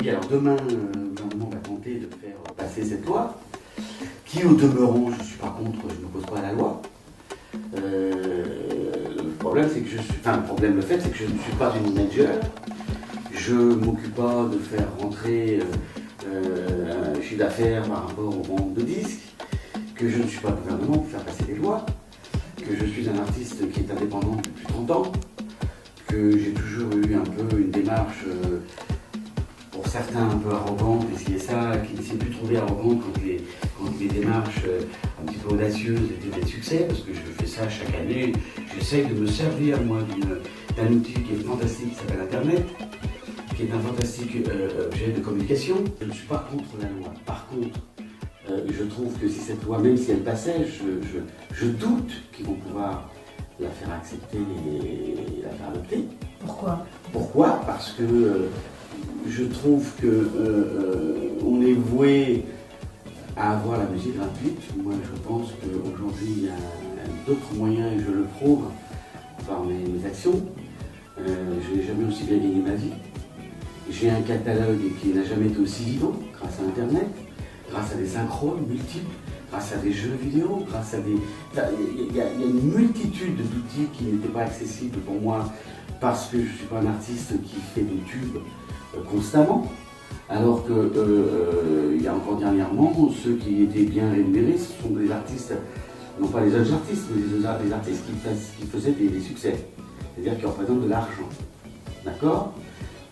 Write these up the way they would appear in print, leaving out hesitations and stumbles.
Oui, alors demain, le gouvernement va tenter de faire passer cette loi, qui au demeurant, je ne suis pas contre, je ne m'oppose pas à la loi. Le problème, c'est que le fait, c'est que je ne suis pas une manager. Je ne m'occupe pas de faire rentrer un chiffre d'affaires par rapport aux ventes de disques, que je ne suis pas le gouvernement pour faire passer des lois, que je suis un artiste qui est indépendant depuis 30 ans, que j'ai toujours eu un peu une démarche, pour certains un peu arrogante, et ça, qui ne s'est plus trouvé arrogante quand les démarches un petit peu audacieuses étaient des succès, parce que je fais ça chaque année. J'essaye de me servir, moi, d'un outil qui est fantastique, qui s'appelle Internet, qui est un fantastique objet de communication. Je ne suis pas contre la loi. Par contre, je trouve que si cette loi, même si elle passait, je doute qu'ils vont pouvoir la faire accepter et la faire adopter. Pourquoi ? Parce que je trouve qu'on est voué à avoir la musique gratuite. Moi, je pense qu'aujourd'hui, il y a d'autres moyens, et je le prouve par mes actions. Je n'ai jamais aussi bien gagné ma vie. J'ai un catalogue qui n'a jamais été aussi vivant grâce à Internet, grâce à des synchrones multiples, grâce à des jeux vidéo, grâce à des... Il y a une multitude d'outils qui n'étaient pas accessibles pour moi parce que je ne suis pas un artiste qui fait des tubes constamment. Alors que, il y a encore dernièrement, ceux qui étaient bien rémunérés, ce sont des artistes, non pas les jeunes artistes, mais des artistes qui faisaient des succès, c'est-à-dire qui représentent de l'argent. D'accord ?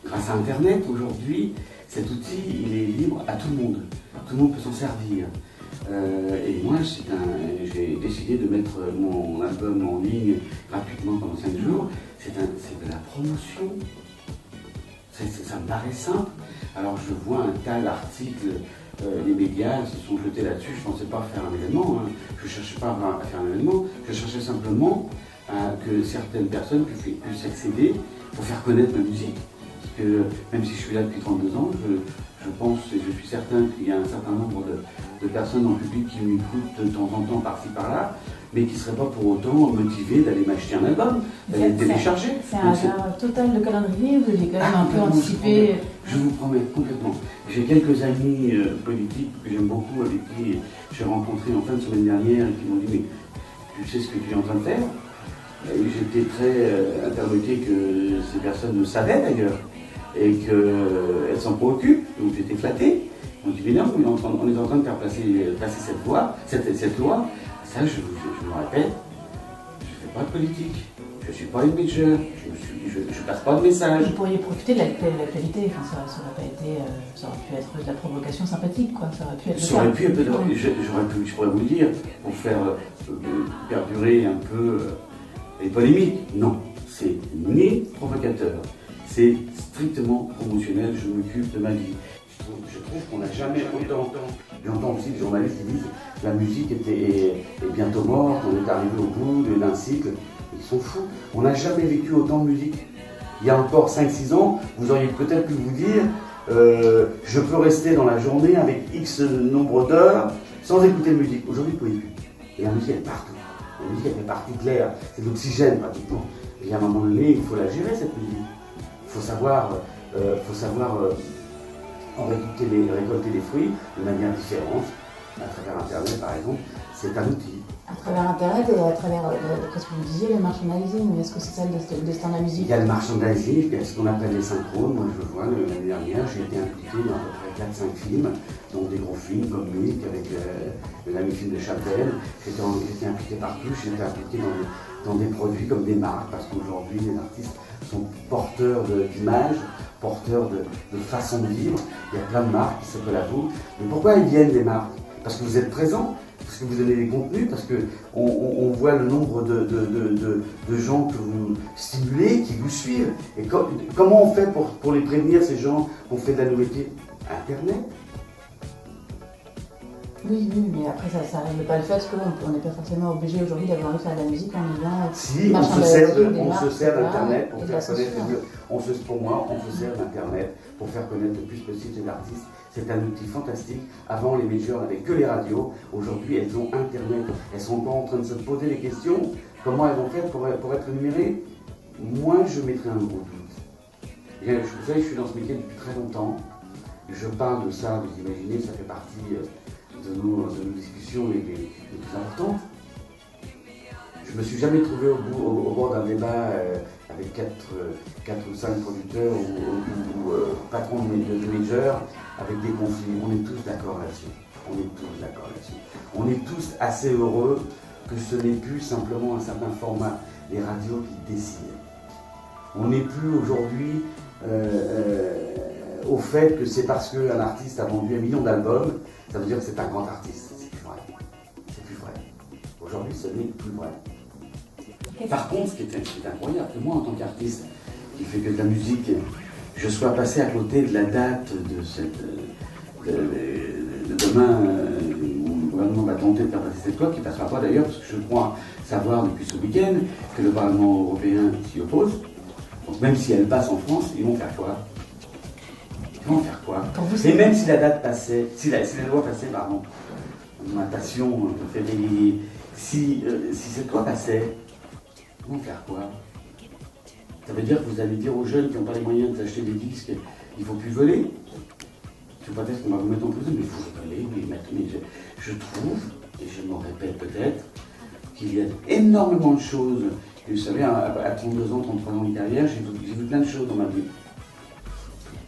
Grâce à Internet, aujourd'hui, cet outil, il est libre à tout le monde. Tout le monde peut s'en servir. Et moi, j'ai décidé de mettre mon album en ligne gratuitement pendant 5 jours. C'est de la promotion. Ça me paraît simple. Alors je vois un tas d'articles, les médias se sont jetés là-dessus. Je ne pensais pas faire un événement. Je ne cherchais pas à faire un événement. Je cherchais simplement que certaines personnes puissent accéder pour faire connaître ma musique. Parce que même si je suis là depuis 32 ans, je pense et je suis certain qu'il y a un certain nombre de personnes dans le public qui m'écoutent de temps en temps par-ci par-là, mais qui ne seraient pas pour autant motivées d'aller m'acheter un album, d'aller le télécharger. C'est un hasard total de calendrier, vous avez quand même un peu anticipé. Je vous promets, complètement. J'ai quelques amis politiques que j'aime beaucoup, avec qui j'ai rencontré en fin de semaine dernière, et qui m'ont dit « mais tu sais ce que tu es en train de faire ?» Et j'étais très interloqué que ces personnes le savaient d'ailleurs, et qu'elles s'en préoccupent, donc j'étais flatté. On dit mais non, on est en train de faire passer cette loi. Ça, je me répète, je ne fais pas de politique, je ne suis pas une major, je ne passe pas de message. Vous pourriez profiter de l'actualité, enfin, ça aurait pu être de la provocation sympathique, quoi. Ça aurait pu être. Ça aurait pu être je pourrais vous le dire, pour faire perdurer un peu les polémiques. Non, c'est ni provocateur, c'est strictement promotionnel, je m'occupe de ma vie. Je trouve qu'on n'a jamais autant. J'entends aussi des journalistes qui disent que la musique est bientôt morte, on est arrivé au bout d'un cycle. Ils sont fous. On n'a jamais vécu autant de musique. Il y a encore 5-6 ans, vous auriez peut-être pu vous dire je peux rester dans la journée avec X nombre d'heures sans écouter de musique. Aujourd'hui, vous ne pouvez plus. Et la musique, elle est partout. La musique, elle fait partie de l'air. C'est de l'oxygène pratiquement. Et à un moment donné, il faut la gérer, cette musique. Il faut savoir en récolter les fruits de manière différente, à travers Internet par exemple, c'est un outil. À travers Internet et à travers, qu'est-ce que vous disiez, le merchandising, est-ce que c'est ça le destin de la musique ? Il y a le merchandising, il y a ce qu'on appelle les synchrones. Moi je vois, l'année dernière, j'ai été impliqué dans à peu près 4-5 films, donc des gros films comme Milk avec l'ami film de Chapelle. J'étais impliqué partout, j'étais impliqué dans des produits comme des marques, parce qu'aujourd'hui les artistes sont porteurs d'images, porteurs de façon de vivre. Il y a plein de marques qui s'appellent à vous. Mais pourquoi ils viennent des marques ? Parce que vous êtes présents, parce que vous donnez des contenus, parce qu'on voit le nombre de gens que vous stimulez, qui vous suivent. Et comment on fait pour les prévenir, ces gens qu'on fait de la nouveauté ? Internet. Oui, mais après ça ne règle pas le fait qu'on n'est pas forcément obligé aujourd'hui d'avoir envie de faire de la musique en ayant... Si, on se sert d'Internet pour faire connaître pour moi, on se sert d'Internet pour faire connaître le plus possible ces artistes. C'est un outil fantastique. Avant, les majors n'avaient que les radios. Aujourd'hui, elles ont Internet. Elles sont encore en train de se poser les questions. Comment elles vont faire pour être rémunérées ? Moi, je mettrais un gros doute. Vous savez, je suis dans ce métier depuis très longtemps. je parle de ça, vous imaginez, ça fait partie de nos discussions les plus importantes. Je ne me suis jamais trouvé au bord d'un débat avec 4 ou 5 producteurs ou patrons de majors avec des conflits. On est tous d'accord là-dessus. On est tous assez heureux que ce n'est plus simplement un certain format des radios qui décident. On n'est plus aujourd'hui au fait que c'est parce qu'un artiste a vendu 1 million d'albums, ça veut dire que c'est un grand artiste. C'est plus vrai. C'est plus vrai. Aujourd'hui, ce n'est plus vrai. Par contre, ce qui est incroyable, que moi, en tant qu'artiste qui fait que de la musique, je sois passé à côté de la date de cette... de demain, où le gouvernement va tenter de faire passer cette loi, qui ne passera pas d'ailleurs, parce que je crois savoir depuis ce week-end que le Parlement européen s'y oppose. Donc même si elle passe en France, ils vont faire quoi? Et même si la date passait, si la loi passait, pardon, ma passion février, si cette loi passait, ils vont faire quoi? Ça veut dire que vous allez dire aux jeunes qui n'ont pas les moyens d'acheter des disques, il ne faut plus voler? Je ne sais pas peut-être qu'on va vous mettre en prison, mais il faut voler, mais je trouve, et je m'en répète peut-être, qu'il y a énormément de choses. Et vous savez, à 32 ans, 33 ans de carrière, j'ai vu plein de choses dans ma vie.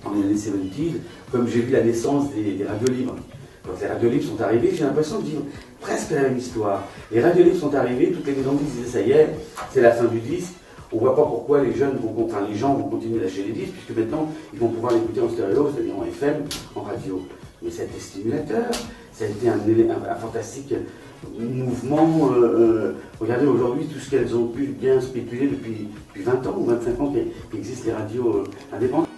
Dans les années 70, comme j'ai vu la naissance des radios libres. Quand les radios libres sont arrivées, j'ai l'impression de vivre presque la même histoire. Les radios libres sont arrivées, toutes les maisons de disques disaient ça y est, c'est la fin du disque. On ne voit pas pourquoi les gens vont continuer d'acheter les disques, puisque maintenant ils vont pouvoir l'écouter en stéréo, c'est-à-dire en FM, en radio. Mais ça a été stimulateur, ça a été un fantastique mouvement. Regardez aujourd'hui tout ce qu'elles ont pu bien spéculer depuis 20 ans ou 25 ans qu'existent les radios indépendantes.